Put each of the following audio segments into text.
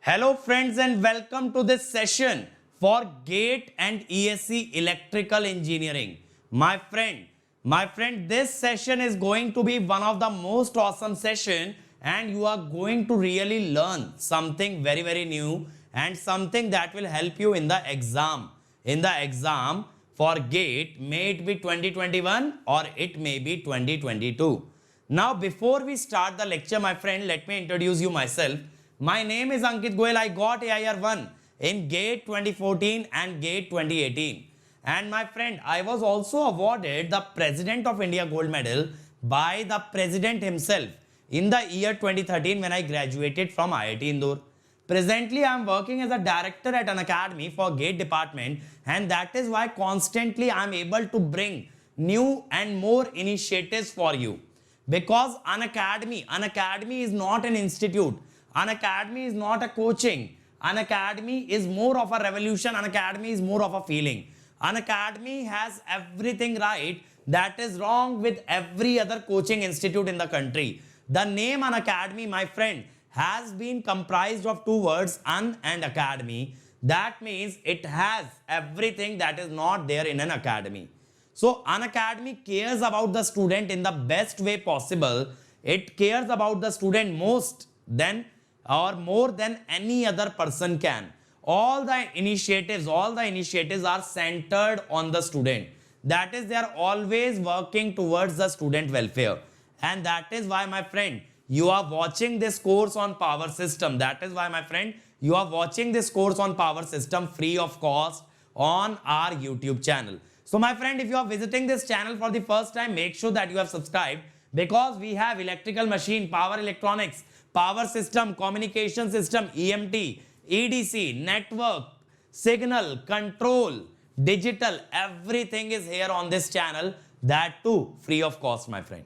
Hello friends and welcome to this session for GATE and ESC Electrical Engineering. My friend, this session is going to be one of the most awesome session and you are going to really learn something very new and something that will help you in the exam. In the exam for GATE, may it be 2021 or it may be 2022. Now, before we start the lecture, my friend, let me introduce you myself. My name is Ankit Goyal. I got AIR 1 in GATE 2014 and GATE 2018. And my friend, I was also awarded the President of India Gold Medal by the President himself in the year 2013 when I graduated from IIT Indore. Presently, I am working as a director at an academy for GATE department, and that is why constantly I am able to bring new and more initiatives for you. Because an academy is not an institute. An academy is not a coaching. An academy is more of a revolution. An academy is more of a feeling. An academy has everything right that is wrong with every other coaching institute in the country. The name An Academy, my friend, has been comprised of two words, un and academy. That means it has everything that is not there in an academy. So an academy cares about the student in the best way possible. It cares about the student most than or more than any other person can. All the initiatives are centered on the student. That is, they are always working towards the student welfare. And that is why, my friend, you are watching this course on power system. That is why, my friend, you are watching this course on power system free of cost on our YouTube channel. So my friend, if you are visiting this channel for the first time, make sure that you have subscribed, because we have electrical machine, power electronics, power system, communication system, EMT, EDC, network, signal, control, digital, everything is here on this channel, that too free of cost, my friend.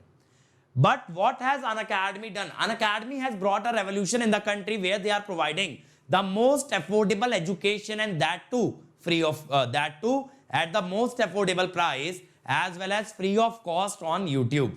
But what has An Academy done? An Academy has brought a revolution in the country where they are providing the most affordable education, and that too free of that too at the most affordable price, as well as free of cost on YouTube.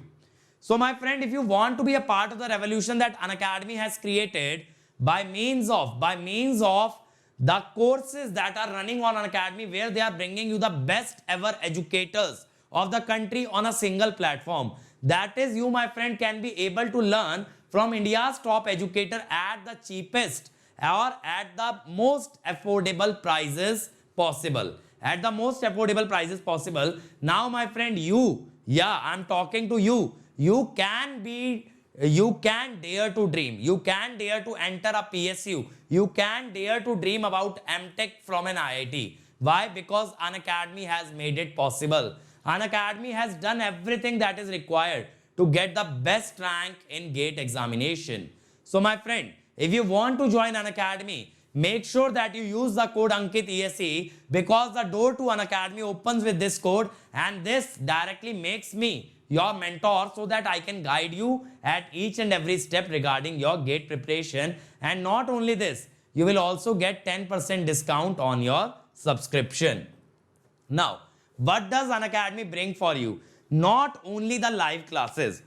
So my friend, if you want to be a part of the revolution that An Academy has created by means of the courses that are running on An Academy, where they are bringing you the best ever educators of the country on a single platform. That is, you, my friend, can be able to learn from India's top educator at the cheapest or at the most affordable prices possible. At the most affordable prices possible. Now, my friend, I'm talking to you. You can dare to dream. You can dare to enter a PSU. You can dare to dream about MTech from an IIT. Why? Because An Academy has made it possible. An Academy has done everything that is required to get the best rank in GATE examination. So my friend, if you want to join An Academy, make sure that you use the code Ankit ESE, because the door to An Academy opens with this code, and this directly makes me your mentor so that I can guide you at each and every step regarding your GATE preparation. And not only this, you will also get 10% discount on your subscription. Now, what does An Academy bring for you? Not only the live classes.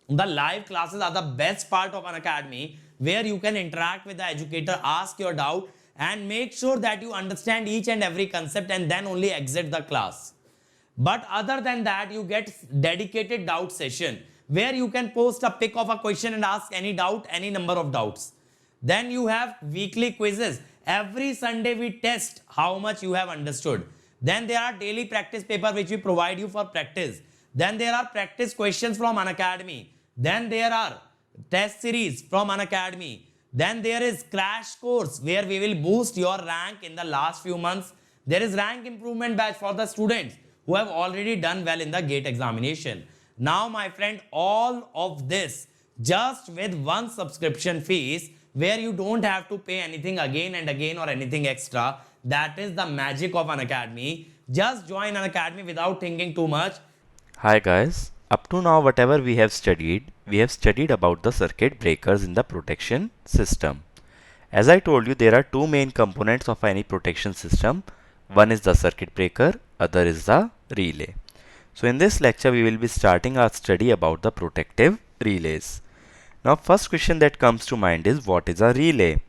The live classes are the best part of An Academy, where you can interact with the educator, ask your doubt, and make sure that you understand each and every concept and then only exit the class. But other than that, you get dedicated doubt session, where you can post a pic of a question and ask any doubt, any number of doubts. Then you have weekly quizzes. Every Sunday we test how much you have understood. Then there are daily practice paper which we provide you for practice. Then there are practice questions from An Academy. Then there are test series from An Academy. Then there is crash course, where we will boost your rank in the last few months. There is rank improvement batch for the students who have already done well in the GATE examination. Now, my friend, all of this just with one subscription fees, where you don't have to pay anything again and again or anything extra. That is the magic of An Academy. Just join An Academy without thinking too much. Hi guys, up to now whatever we have studied about the circuit breakers in the protection system. As I told you, there are two main components of any protection system. One is the circuit breaker, other is the relay. So in this lecture we will be starting our study about the protective relays. Now first question that comes to mind is, what is a relay?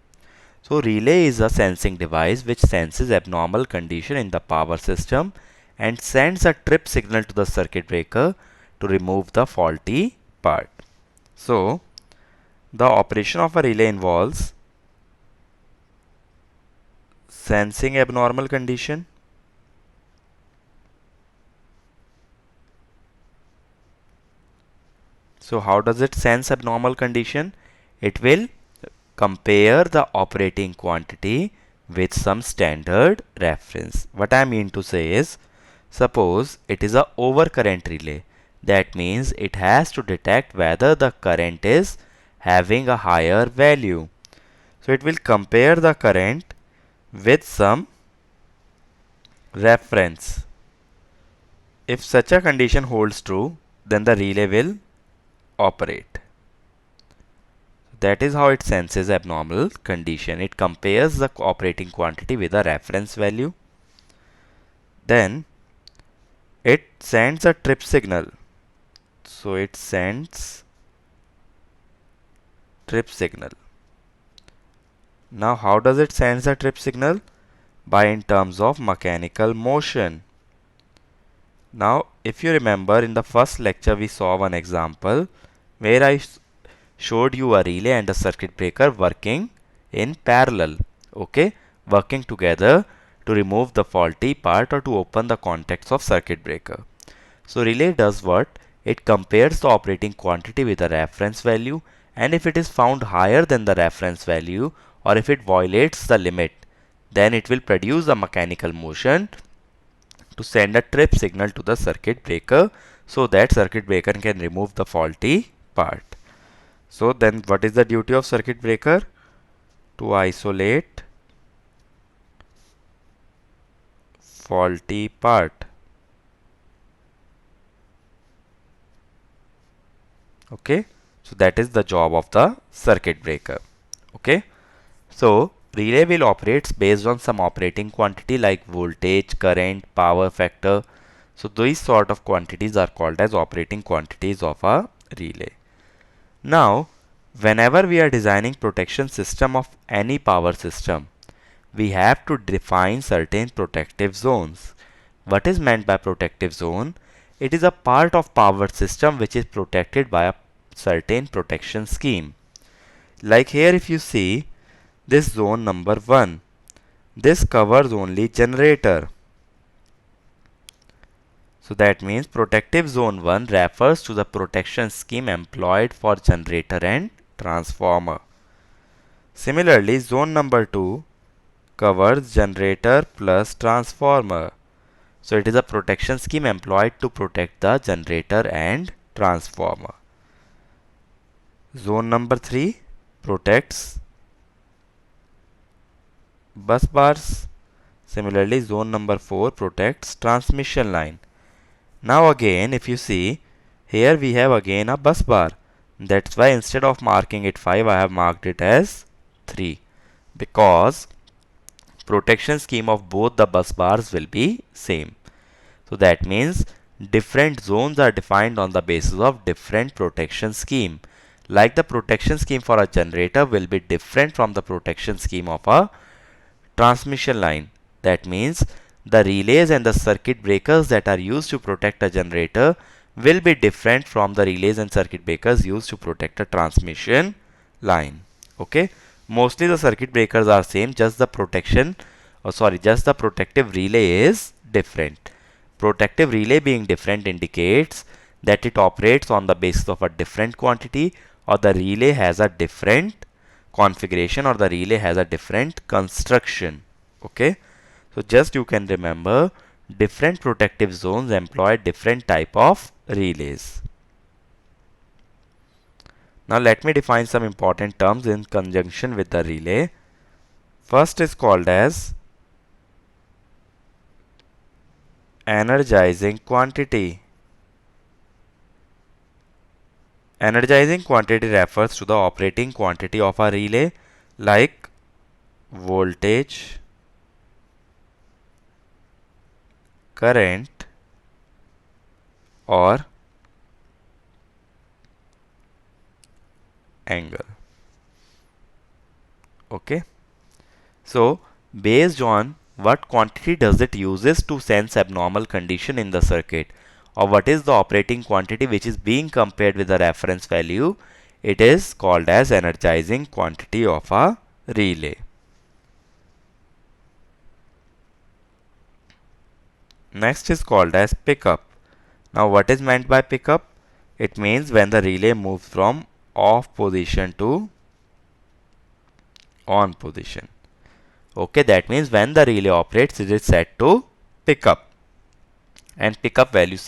So relay is a sensing device which senses abnormal condition in the power system and sends a trip signal to the circuit breaker to remove the faulty part. So the operation of a relay involves sensing abnormal condition, so how does it sense abnormal condition? It will compare the operating quantity with some standard reference. What I mean to say is, suppose it is a overcurrent relay. That means it has to detect whether the current is having a higher value. So it will compare the current with some reference. If such a condition holds true, then the relay will operate. That is how it senses abnormal condition. It compares the operating quantity with a reference value. Then it sends a trip signal. So it sends trip signal. Now how does it send the trip signal? By in terms of mechanical motion. Now if you remember, in the first lecture we saw one example where I showed you a relay and a circuit breaker working in parallel, okay, working together to remove the faulty part or to open the contacts of circuit breaker. So relay does what? It compares the operating quantity with a reference value, and if it is found higher than the reference value or if it violates the limit, then it will produce a mechanical motion to send a trip signal to the circuit breaker so that circuit breaker can remove the faulty part. So then what is the duty of circuit breaker? To isolate faulty part. Okay, so that is the job of the circuit breaker. Okay, so relay will operate based on some operating quantity like voltage, current, power factor. So these sort of quantities are called as operating quantities of a relay. Now, whenever we are designing protection system of any power system, we have to define certain protective zones. What is meant by protective zone? It is a part of power system which is protected by a certain protection scheme. Like here if you see this zone number 1, this covers only generator. So that means protective zone 1 refers to the protection scheme employed for generator and transformer. Similarly, zone number 2 covers generator plus transformer. So it is a protection scheme employed to protect the generator and transformer. Zone number 3 protects bus bars. Similarly, zone number 4 protects transmission line. Now again, if you see, here we have again a bus bar. That's why instead of marking it 5, I have marked it as 3. Because protection scheme of both the bus bars will be same. So that means different zones are defined on the basis of different protection scheme. Like the protection scheme for a generator will be different from the protection scheme of a transmission line. That means the relays and the circuit breakers that are used to protect a generator will be different from the relays and circuit breakers used to protect a transmission line. Okay, mostly the circuit breakers are same, just the protection, just the protective relay is different. Protective relay being different indicates that it operates on the basis of a different quantity, or the relay has a different configuration, or the relay has a different construction. Okay, so just you can remember different protective zones employ different type of relays. Now let me define some important terms in conjunction with the relay. First is called as energizing quantity. Energizing quantity refers to the operating quantity of a relay like voltage, current, or angle. Okay, So based on what quantity does it uses to sense abnormal condition in the circuit, or what is the operating quantity which is being compared with the reference value, it is called as energizing quantity of a relay. Next is called as pickup. Now what is meant by pickup? It means when the relay moves from off position to on position. Okay, that means when the relay operates, it is set to pick up. And pickup value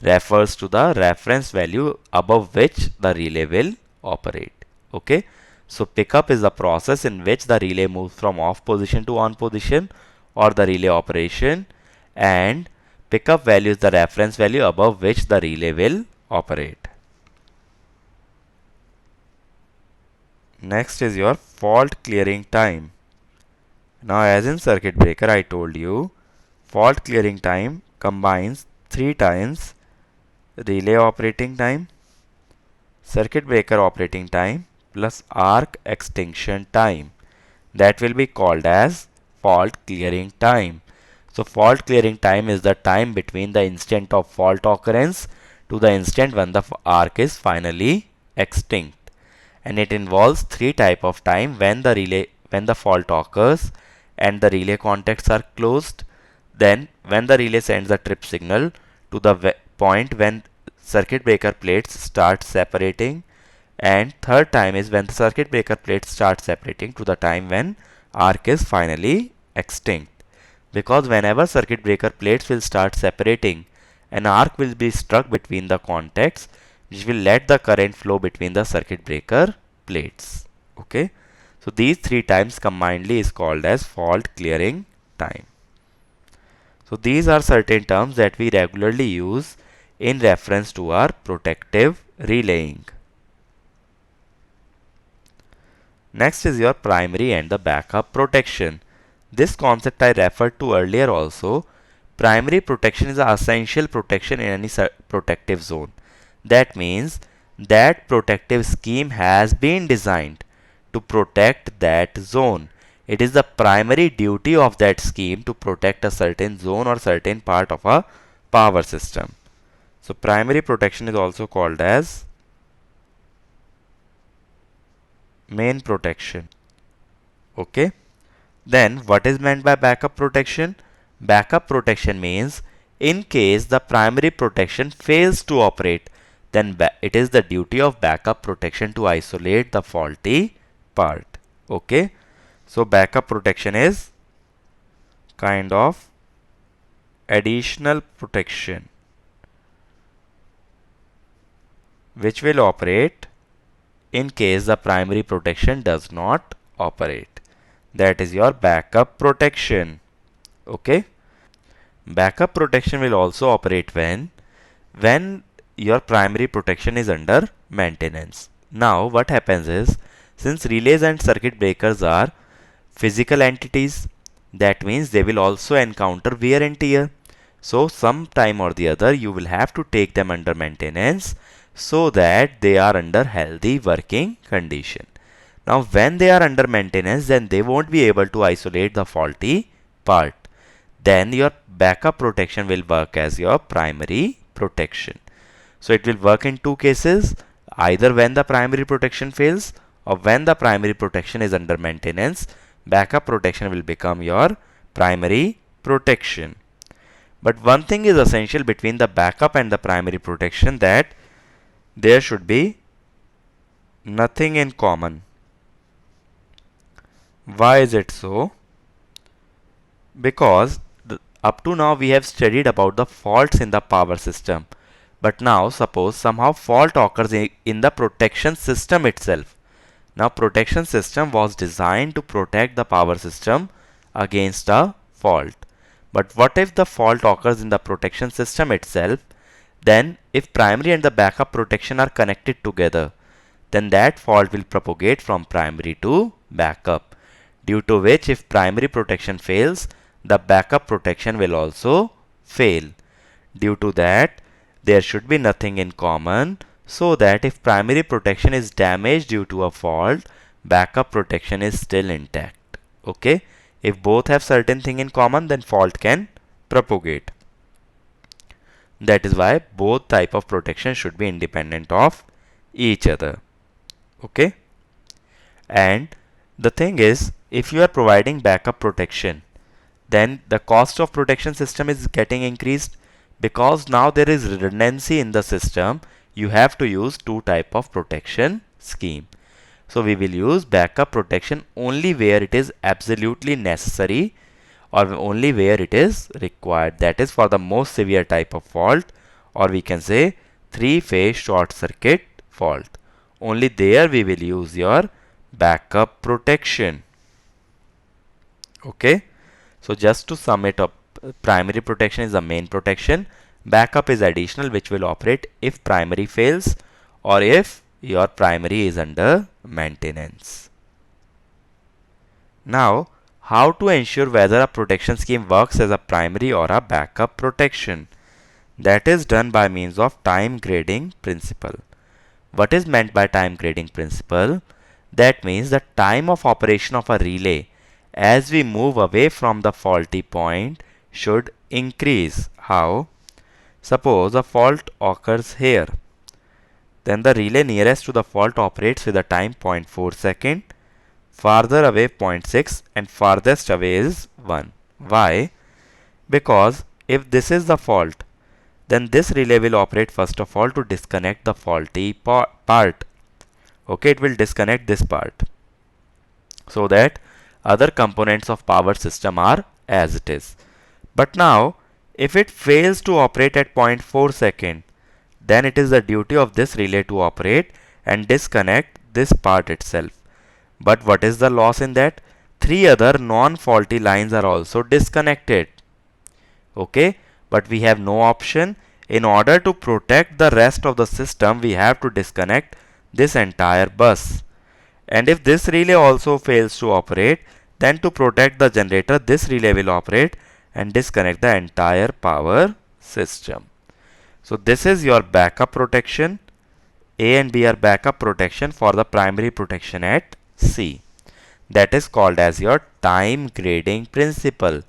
refers to the reference value above which the relay will operate. Okay, so pickup is the process in which the relay moves from off position to on position, or the relay operation, and pickup value is the reference value above which the relay will operate. Next is your fault clearing time. Now as in circuit breaker, I told you fault clearing time combines 3 times relay operating time, circuit breaker operating time plus arc extinction time. That will be called as fault clearing time. So fault clearing time is the time between the instant of fault occurrence to the instant when the arc is finally extinct. And it involves 3 type of time: when the fault occurs and the relay contacts are closed, then when the relay sends a trip signal to the point when circuit breaker plates start separating, and third time is when the circuit breaker plates start separating to the time when arc is finally extinct. Because whenever circuit breaker plates will start separating, an arc will be struck between the contacts, which will let the current flow between the circuit breaker plates. Okay, so these 3 times combinedly is called as fault clearing time. So these are certain terms that we regularly use in reference to our protective relaying. Next is your primary and the backup protection. This concept I referred to earlier also. Primary protection is an essential protection in any protective zone. That means that protective scheme has been designed to protect that zone. It is the primary duty of that scheme to protect a certain zone or certain part of a power system. So primary protection is also called as main protection. Okay. Then what is meant by backup protection? Backup protection means in case the primary protection fails to operate, then it is the duty of backup protection to isolate the faulty part. Okay. So backup protection is kind of additional protection which will operate in case the primary protection does not operate. That is your backup protection. Okay. Backup protection will also operate when your primary protection is under maintenance. Now what happens is, since relays and circuit breakers are physical entities, that means they will also encounter wear and tear. So sometime or the other you will have to take them under maintenance so that they are under healthy working condition. Now when they are under maintenance, then they won't be able to isolate the faulty part. Then your backup protection will work as your primary protection. So it will work in 2 cases, either when the primary protection fails or when the primary protection is under maintenance. Backup protection will become your primary protection. But one thing is essential between the backup and the primary protection, that there should be nothing in common. Why is it so? Because up to now we have studied about the faults in the power system. But now suppose somehow fault occurs in the protection system itself. Now protection system was designed to protect the power system against a fault. But what if the fault occurs in the protection system itself? Then if primary and the backup protection are connected together, then that fault will propagate from primary to backup, due to which if primary protection fails, the backup protection will also fail. Due to that, there should be nothing in common, so that if primary protection is damaged due to a fault, backup protection is still intact. Okay, if both have certain thing in common, then fault can propagate. That is why both type of protection should be independent of each other. Okay, and the thing is, if you are providing backup protection, then the cost of protection system is getting increased, because now there is redundancy in the system. You have to use two type of protection scheme. So we will use backup protection only where it is absolutely necessary, or only where it is required. That is for the most severe type of fault, or we can say three-phase short circuit fault. Only there we will use your backup protection. Okay, so just to sum it up, primary protection is the main protection, backup is additional, which will operate if primary fails or if your primary is under maintenance. Now, how to ensure whether a protection scheme works as a primary or a backup protection? That is done by means of time grading principle. What is meant by time grading principle? That means the time of operation of a relay as we move away from the faulty point should increase. How? Suppose a fault occurs here. Then the relay nearest to the fault operates with a time 0.4 second, farther away 0.6, and farthest away is 1. Why? Because if this is the fault, then this relay will operate first of all to disconnect the faulty part. Okay, it will disconnect this part so that other components of power system are as it is. But now, if it fails to operate at 0.4 second, then it is the duty of this relay to operate and disconnect this part itself. But what is the loss in that? Three other non-faulty lines are also disconnected. Okay, but we have no option. In order to protect the rest of the system, we have to disconnect this entire bus. And if this relay also fails to operate, then to protect the generator, this relay will operate and disconnect the entire power system. So this is your backup protection. A and B are backup protection for the primary protection at C. That is called as your time grading principle.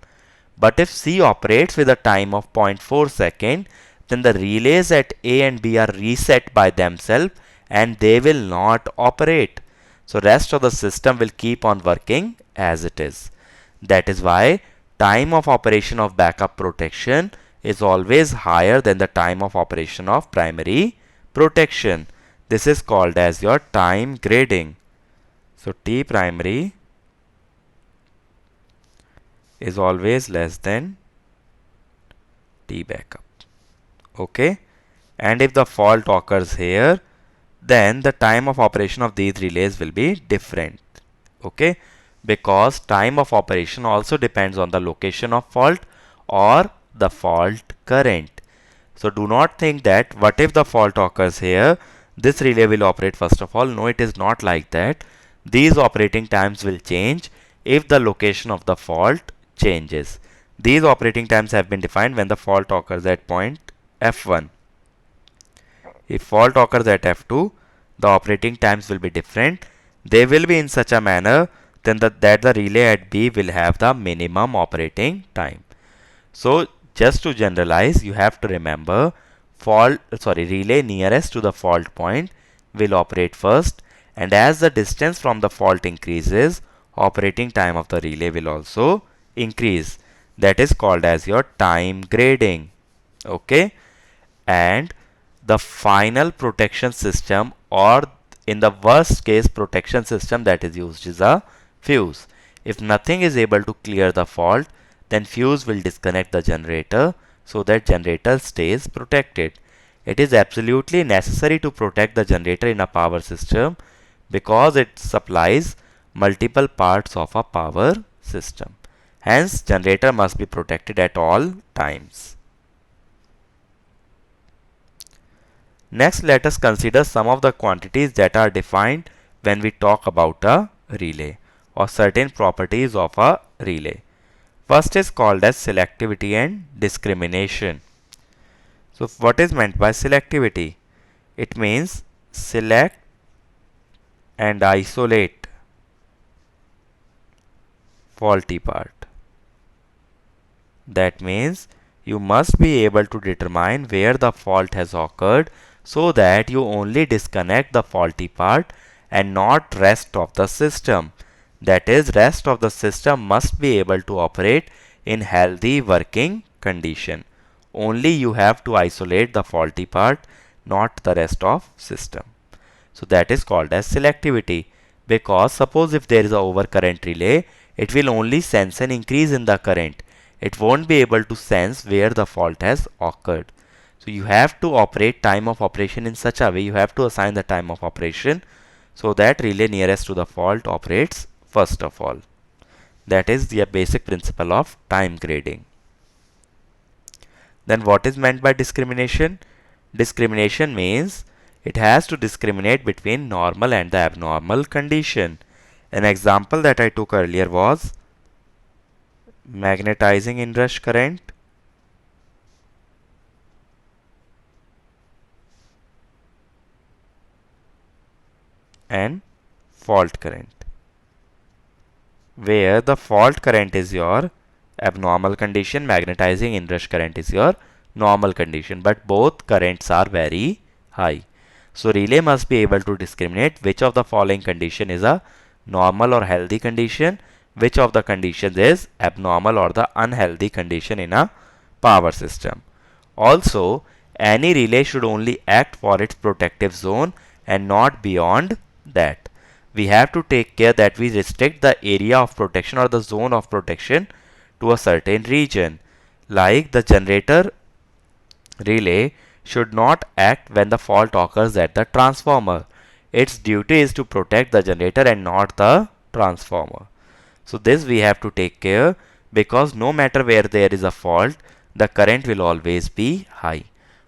But if C operates with a time of 0.4 second, then the relays at A and B are reset by themselves and they will not operate. So rest of the system will keep on working as it is. That is why time of operation of backup protection is always higher than the time of operation of primary protection. This is called as your time grading. So T primary is always less than T backup. Okay, and if the fault occurs here, then the time of operation of these relays will be different. Okay, because time of operation also depends on the location of fault or the fault current. So do not think that what if the fault occurs here, this relay will operate first of all. No, it is not like that. These operating times will change if the location of the fault changes. These operating times have been defined when the fault occurs at point F1. If fault occurs at F2, the operating times will be different. They will be in such a manner then that the relay at B will have the minimum operating time. So just to generalize, you have to remember relay nearest to the fault point will operate first, and as the distance from the fault increases, operating time of the relay will also increase. That is called as your time grading. Okay, and the final protection system, or in the worst case protection system that is used, is a fuse. If nothing is able to clear the fault, then fuse will disconnect the generator so that generator stays protected. It is absolutely necessary to protect the generator in a power system because it supplies multiple parts of a power system. Hence, generator must be protected at all times. Next, let us consider some of the quantities that are defined when we talk about a relay or certain properties of a relay. First is called as selectivity and discrimination. So what is meant by selectivity? It means select and isolate faulty part. That means you must be able to determine where the fault has occurred so that you only disconnect the faulty part and not rest of the system. That is, rest of the system must be able to operate in healthy working condition. Only you have to isolate the faulty part, not the rest of system. So that is called as selectivity, because suppose if there is a overcurrent relay, it will only sense an increase in the current. It won't be able to sense where the fault has occurred. So you have to operate time of operation in such a way, you have to assign the time of operation so that relay nearest to the fault operates first of all. That is the basic principle of time grading. Then what is meant by discrimination? Discrimination means it has to discriminate between normal and the abnormal condition. An example that I took earlier was magnetizing inrush current and fault current, where the fault current is your abnormal condition, magnetizing inrush current is your normal condition, but both currents are very high. So relay must be able to discriminate which of the following condition is a normal or healthy condition, which of the conditions is abnormal or the unhealthy condition in a power system. Also, any relay should only act for its protective zone and not beyond that. We have to take care that we restrict the area of protection or the zone of protection to a certain region. Like the generator relay should not act when the fault occurs at the transformer. Its duty is to protect the generator and not the transformer. So this we have to take care, because no matter where there is a fault, the current will always be high.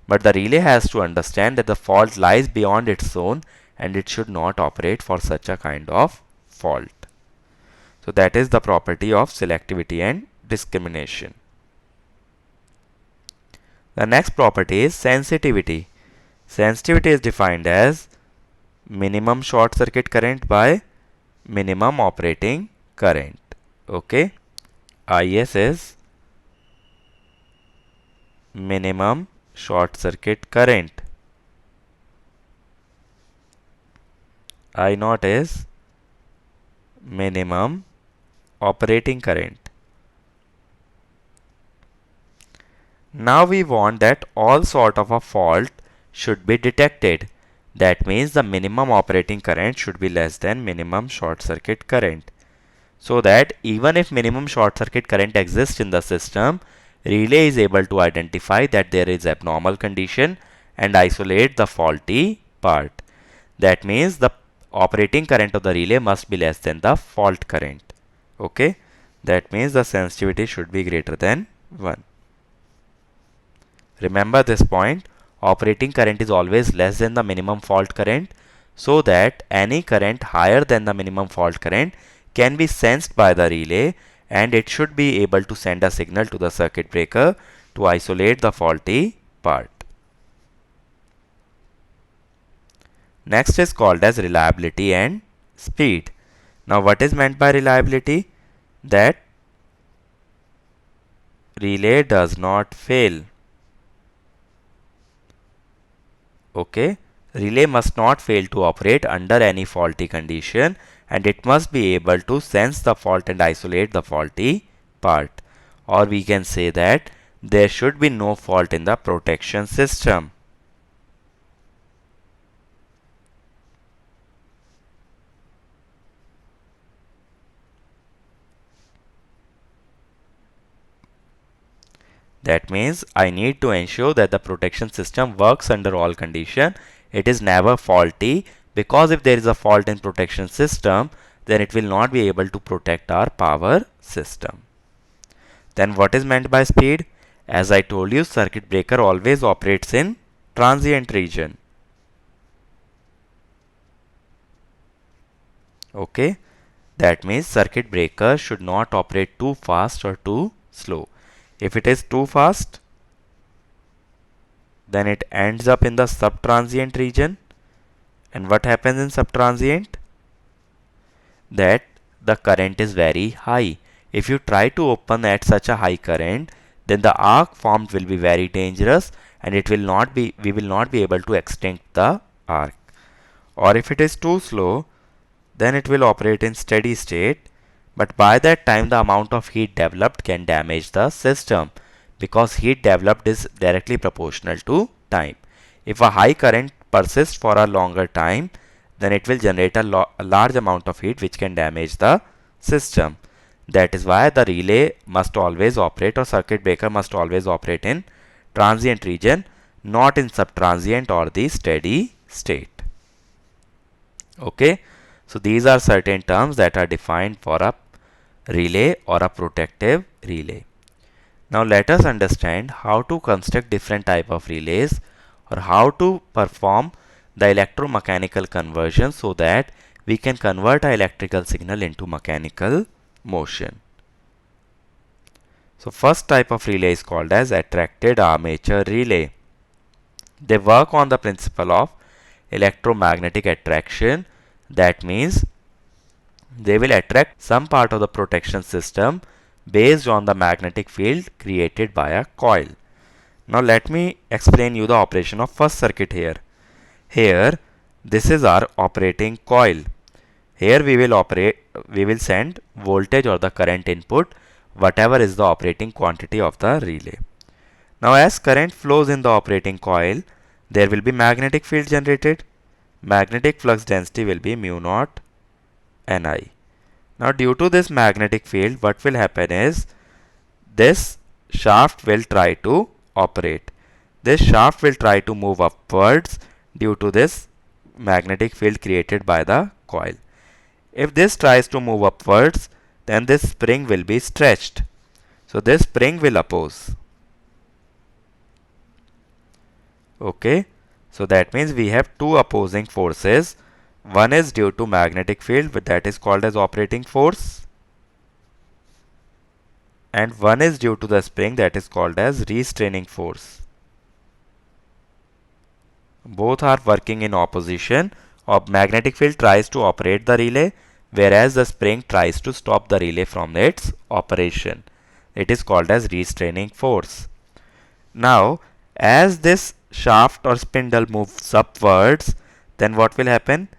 But the relay has to understand that the fault lies beyond its zone and it should not operate for such a kind of fault. So that is the property of selectivity and discrimination. The next property is sensitivity. Sensitivity is defined as minimum short circuit current by minimum operating current. Okay. IS is minimum short circuit current. I naught is minimum operating current. Now we want that all sort of a fault should be detected. That means the minimum operating current should be less than minimum short circuit current. So that even if minimum short circuit current exists in the system, relay is able to identify that there is abnormal condition and isolate the faulty part. That means the operating current of the relay must be less than the fault current. Okay. That means the sensitivity should be greater than 1. Remember this point, operating current is always less than the minimum fault current, so that any current higher than the minimum fault current can be sensed by the relay and it should be able to send a signal to the circuit breaker to isolate the faulty part. Next is called as reliability and speed. Now what is meant by reliability? That relay does not fail. Okay, relay must not fail to operate under any faulty condition and it must be able to sense the fault and isolate the faulty part. Or we can say that there should be no fault in the protection system. That means I need to ensure that the protection system works under all conditions. It is never faulty, because if there is a fault in protection system, then it will not be able to protect our power system. Then what is meant by speed? As I told you, circuit breaker always operates in transient region. Okay, that means circuit breaker should not operate too fast or too slow. If it is too fast, then it ends up in the subtransient region. And what happens in subtransient? That the current is very high. If you try to open at such a high current, then the arc formed will be very dangerous and we will not be able to extinct the arc. Or if it is too slow, then it will operate in steady state, but by that time the amount of heat developed can damage the system, because heat developed is directly proportional to time. If a high current persists for a longer time, then it will generate a large amount of heat which can damage the system. That is why the relay must always operate, or circuit breaker must always operate in transient region, not in subtransient or the steady state. Okay, so these are certain terms that are defined for a relay or a protective relay. Now let us understand how to construct different type of relays, or how to perform the electromechanical conversion so that we can convert a electrical signal into mechanical motion. So first type of relay is called as attracted armature relay. They work on the principle of electromagnetic attraction. That means they will attract some part of the protection system based on the magnetic field created by a coil. Now let me explain you the operation of first circuit here. Here this is our operating coil. Here we will send voltage or the current input, whatever is the operating quantity of the relay. Now as current flows in the operating coil, there will be magnetic field generated. Magnetic flux density will be mu naught Ni. Now due to this magnetic field, what will happen is this shaft will try to operate. This shaft will try to move upwards due to this magnetic field created by the coil. If this tries to move upwards, then this spring will be stretched. So this spring will oppose. Okay, so that means we have two opposing forces. One is due to magnetic field, but that is called as operating force, and one is due to the spring, that is called as restraining force. Both are working in opposition. Magnetic field tries to operate the relay, whereas the spring tries to stop the relay from its operation. It is called as restraining force. Now as this shaft or spindle moves upwards, then what will happen?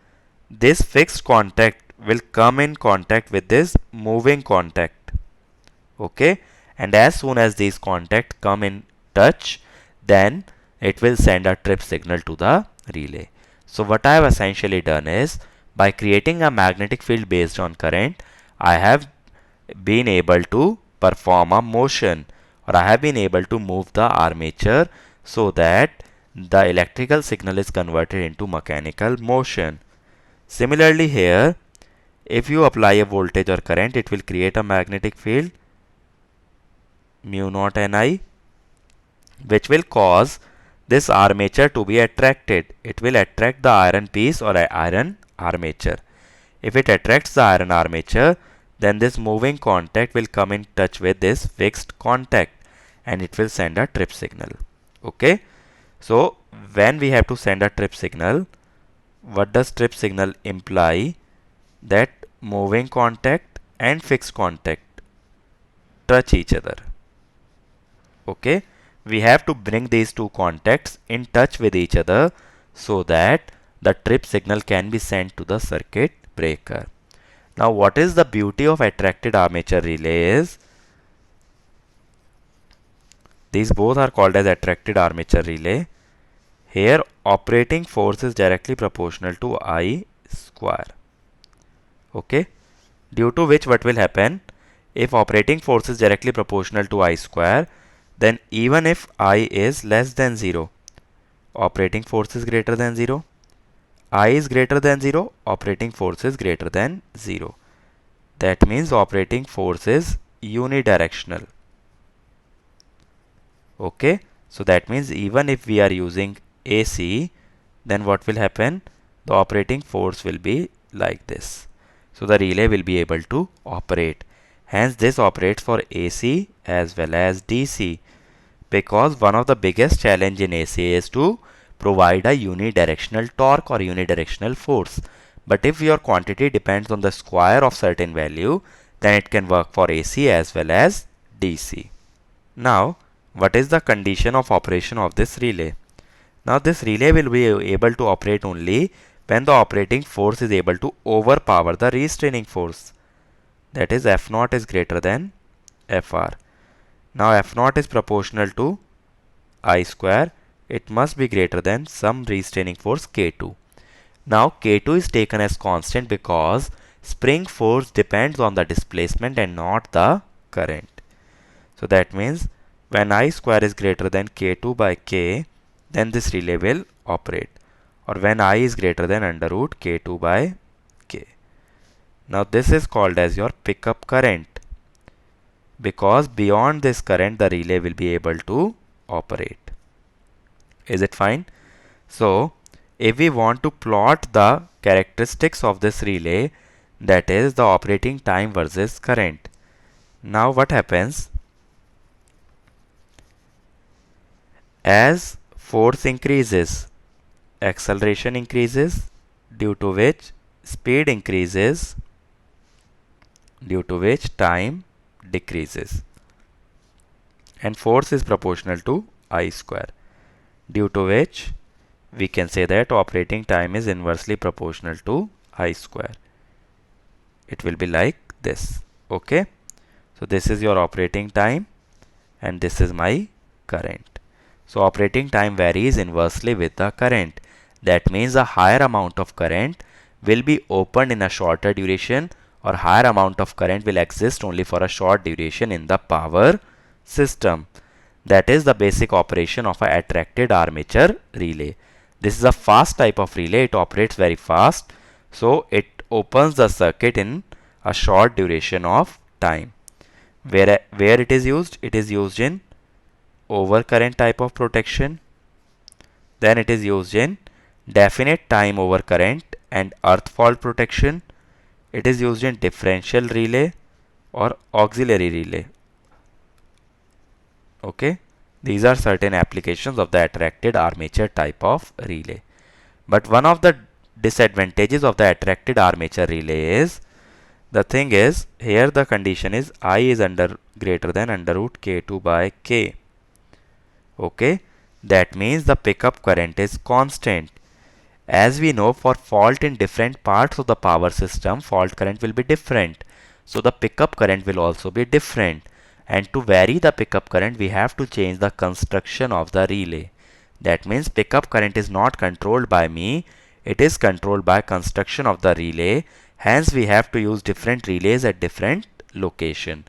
This fixed contact will come in contact with this moving contact. Okay, and as soon as these contacts come in touch, then it will send a trip signal to the relay. So what I have essentially done is, by creating a magnetic field based on current, I have been able to perform a motion, or I have been able to move the armature so that the electrical signal is converted into mechanical motion. Similarly here, if you apply a voltage or current, it will create a magnetic field mu naught Ni, which will cause this armature to be attracted. It will attract the iron piece or iron armature. If it attracts the iron armature, then this moving contact will come in touch with this fixed contact and it will send a trip signal. Okay, so when we have to send a trip signal, what does trip signal imply? That moving contact and fixed contact touch each other. Okay, we have to bring these two contacts in touch with each other so that the trip signal can be sent to the circuit breaker. Now what is the beauty of attracted armature relay is, these both are called as attracted armature relay. Here operating force is directly proportional to I square. Okay, due to which what will happen, if operating force is directly proportional to I square, then even if I is less than 0, operating force is greater than 0. I is greater than 0, operating force is greater than 0. That means operating force is unidirectional. Okay, so that means even if we are using AC, then what will happen? The operating force will be like this. So the relay will be able to operate. Hence this operates for AC as well as DC, because one of the biggest challenge in AC is to provide a unidirectional torque or unidirectional force. But if your quantity depends on the square of certain value, then it can work for AC as well as DC. Now, what is the condition of operation of this relay? Now, this relay will be able to operate only when the operating force is able to overpower the restraining force. That is, F0 is greater than Fr. Now, F0 is proportional to I square. It must be greater than some restraining force K2. Now, K2 is taken as constant because spring force depends on the displacement and not the current. So that means when I square is greater than K2 by K, then this relay will operate. Or when I is greater than under root K2 by K. Now this is called as your pickup current, because beyond this current the relay will be able to operate. Is it fine? So if we want to plot the characteristics of this relay, that is the operating time versus current. Now what happens? As force increases, acceleration increases, due to which speed increases, due to which time decreases. And force is proportional to I square, due to which we can say that operating time is inversely proportional to I square. It will be like this. Okay. So this is your operating time and this is my current. So operating time varies inversely with the current. That means a higher amount of current will be opened in a shorter duration, or higher amount of current will exist only for a short duration in the power system. That is the basic operation of an attracted armature relay. This is a fast type of relay. It operates very fast. So it opens the circuit in a short duration of time. Where it is used? It is used in overcurrent type of protection. Then it is used in definite time overcurrent and earth fault protection. It is used in differential relay or auxiliary relay. Okay, these are certain applications of the attracted armature type of relay. But one of the disadvantages of the attracted armature relay is, the thing is, here the condition is I is greater than under root K2 by K. Okay, that means the pickup current is constant. As we know, for fault in different parts of the power system, fault current will be different. So the pickup current will also be different. And to vary the pickup current, we have to change the construction of the relay. That means pickup current is not controlled by me. It is controlled by construction of the relay. Hence, we have to use different relays at different location.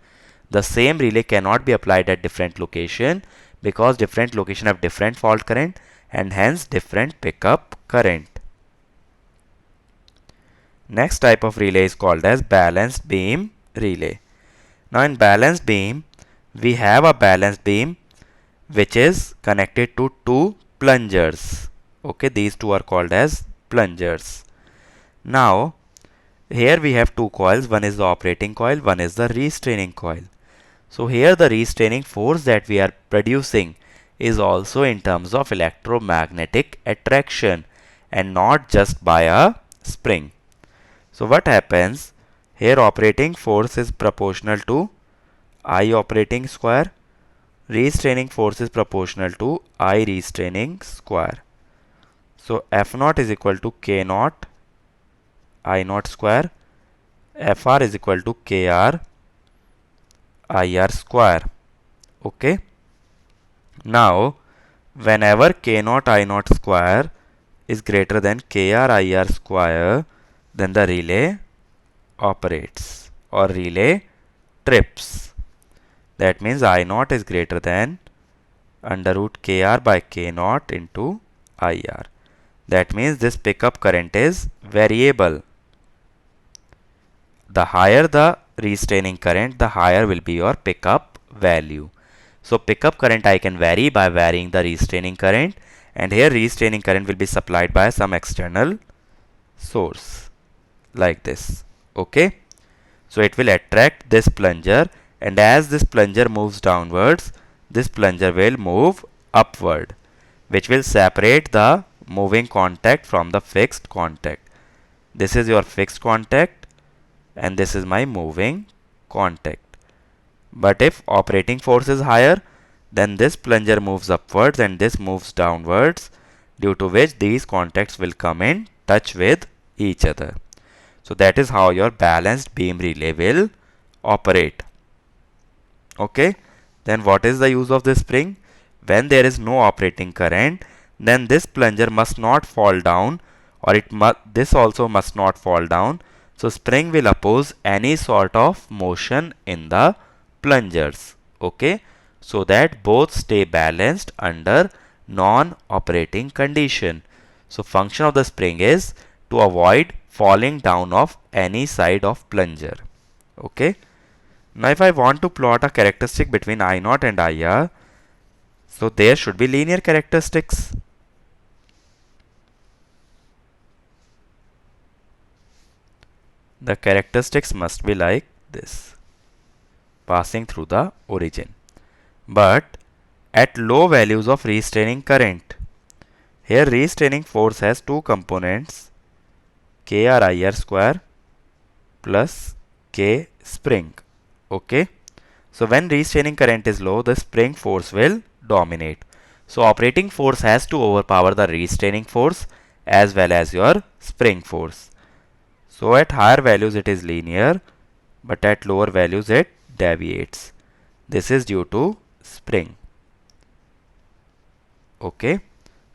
The same relay cannot be applied at different location, because different location have different fault current and hence different pickup current. Next type of relay is called as balanced beam relay. Now in balanced beam, we have a balanced beam which is connected to two plungers. Okay, these two are called as plungers. Now here we have two coils. One is the operating coil, one is the restraining coil. So here the restraining force that we are producing is also in terms of electromagnetic attraction and not just by a spring. So what happens? Here operating force is proportional to I operating square. Restraining force is proportional to I restraining square. So F0 is equal to K0 I0 square. Fr is equal to Kr IR square. Okay. Now, whenever K0 I0 square is greater than Kr IR square, then the relay operates or relay trips. That means I0 is greater than under root Kr by K0 into IR. That means this pickup current is variable. The higher the restraining current, the higher will be your pickup value. So pickup current I can vary by varying the restraining current, and here restraining current will be supplied by some external source like this. Okay, so it will attract this plunger, and as this plunger moves downwards, this plunger will move upward, which will separate the moving contact from the fixed contact. This is your fixed contact and this is my moving contact. But if operating force is higher, then this plunger moves upwards and this moves downwards, due to which these contacts will come in touch with each other. So that is how your balanced beam relay will operate. Okay, then what is the use of this spring? When there is no operating current, then this plunger must not fall down, or this also must not fall down. So spring will oppose any sort of motion in the plungers. Okay, so that both stay balanced under non-operating condition. So function of the spring is to avoid falling down of any side of plunger. Okay. Now if I want to plot a characteristic between I0 and IR, so there should be linear characteristics. The characteristics must be like this, passing through the origin. But at low values of restraining current, here restraining force has two components, KR/IR square plus K spring. Okay, so when restraining current is low, the spring force will dominate. So operating force has to overpower the restraining force as well as your spring force. So at higher values it is linear, but at lower values it deviates. This is due to spring. Okay,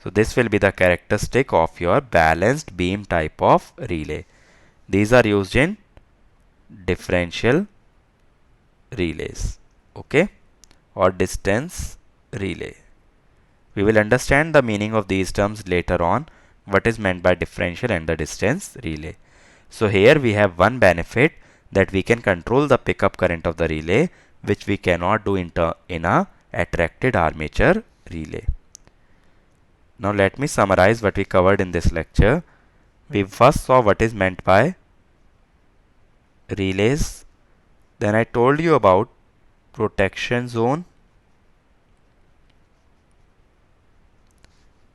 so this will be the characteristic of your balanced beam type of relay. These are used in differential relays, okay, or distance relay. We will understand the meaning of these terms later on, what is meant by differential and the distance relay. So here we have one benefit, that we can control the pickup current of the relay, which we cannot do in a attracted armature relay. Now let me summarize what we covered in this lecture. We first saw what is meant by relays. Then I told you about protection zone.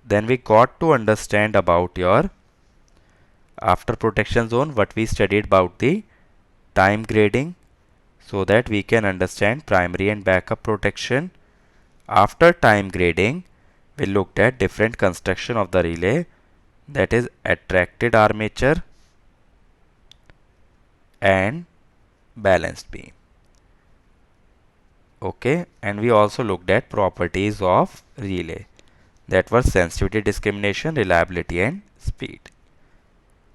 Then we got to understand about your, after protection zone, what we studied about the time grading, so that we can understand primary and backup protection. After time grading, we looked at different construction of the relay, that is attracted armature and balanced beam. Okay, and we also looked at properties of relay, that were sensitivity, discrimination, reliability and speed.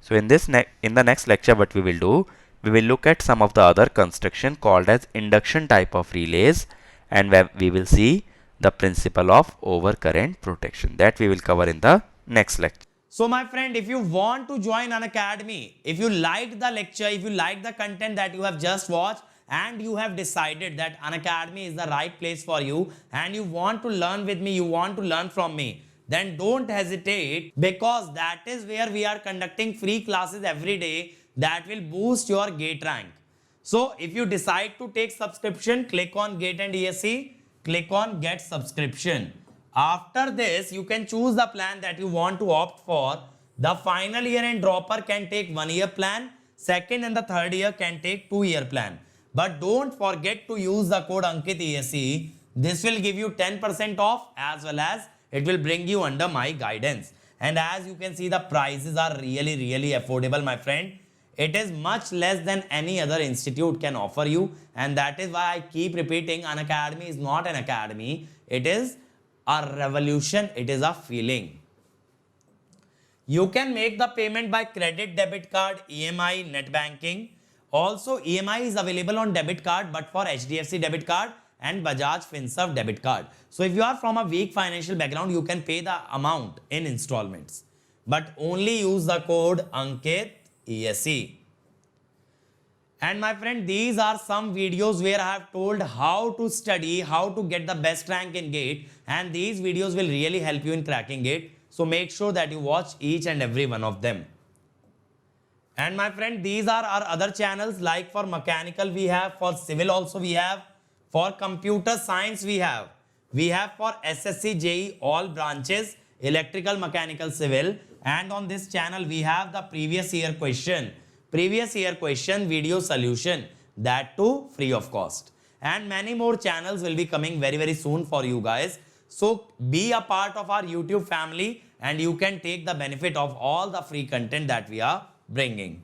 So in the next lecture, what we will do, we will look at some of the other construction called as induction type of relays, and we will see the principle of overcurrent protection. That we will cover in the next lecture. So my friend, if you want to join Unacademy, if you liked the lecture, if you like the content that you have just watched, and you have decided that Unacademy is the right place for you, and you want to learn with me, you want to learn from me, then don't hesitate, because that is where we are conducting free classes every day that will boost your GATE rank. So if you decide to take subscription, click on GATE and ESE, click on get subscription. After this, you can choose the plan that you want to opt for. The final year and dropper can take 1 year plan, second and the third year can take 2 year plan. But don't forget to use the code Ankit ESE. This will give you 10% off, as well as it will bring you under my guidance. And as you can see, the prices are really affordable, my friend. It is much less than any other institute can offer you, and that is why I keep repeating, Unacademy is not an academy. It is a revolution. It is a feeling. You can make the payment by credit, debit card, EMI, net banking. Also, EMI is available on debit card, but for HDFC debit card and Bajaj Finserv debit card. So if you are from a weak financial background, you can pay the amount in installments, but only use the code Ankit ESE. And my friend, these are some videos where I have told how to study, how to get the best rank in GATE, and these videos will really help you in cracking GATE. So make sure that you watch each and every one of them. And my friend, these are our other channels, like for mechanical we have, for civil also we have, for computer science we have for SSC, JEE, all branches, electrical, mechanical, civil. And on this channel we have the previous year question video solution. that too free of cost. And many more channels will be coming very, very soon for you guys. So be a part of our YouTube family and you can take the benefit of all the free content that we are bringing.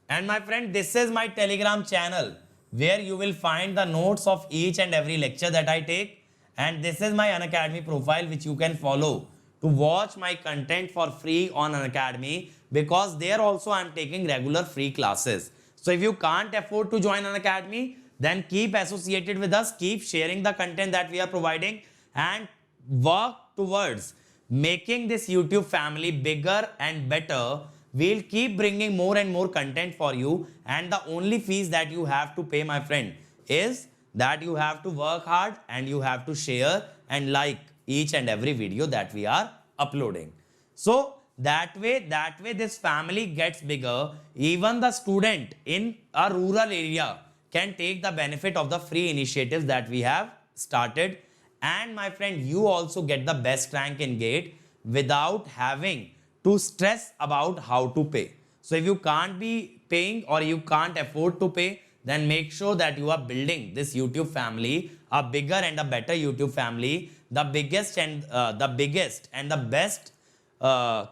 And my friend, this is my Telegram channel where you will find the notes of each and every lecture that I take. And this is my Unacademy profile which you can follow to watch my content for free on Unacademy, because there also I am taking regular free classes. So if you can't afford to join Unacademy, then keep associated with us, keep sharing the content that we are providing, and work towards making this YouTube family bigger and better. We'll keep bringing more and more content for you, and the only fees that you have to pay, my friend, is that you have to work hard and you have to share and like each and every video that we are uploading. So that way this family gets bigger. Even the student in a rural area can take the benefit of the free initiatives that we have started. And my friend, you also get the best rank in GATE without having to stress about how to pay. So if you can't be paying or you can't afford to pay, then make sure that you are building this YouTube family, a bigger and a better YouTube family, the biggest and the best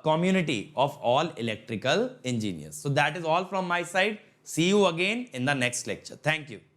community of all electrical engineers. So that is all from my side. See you again in the next lecture. Thank you.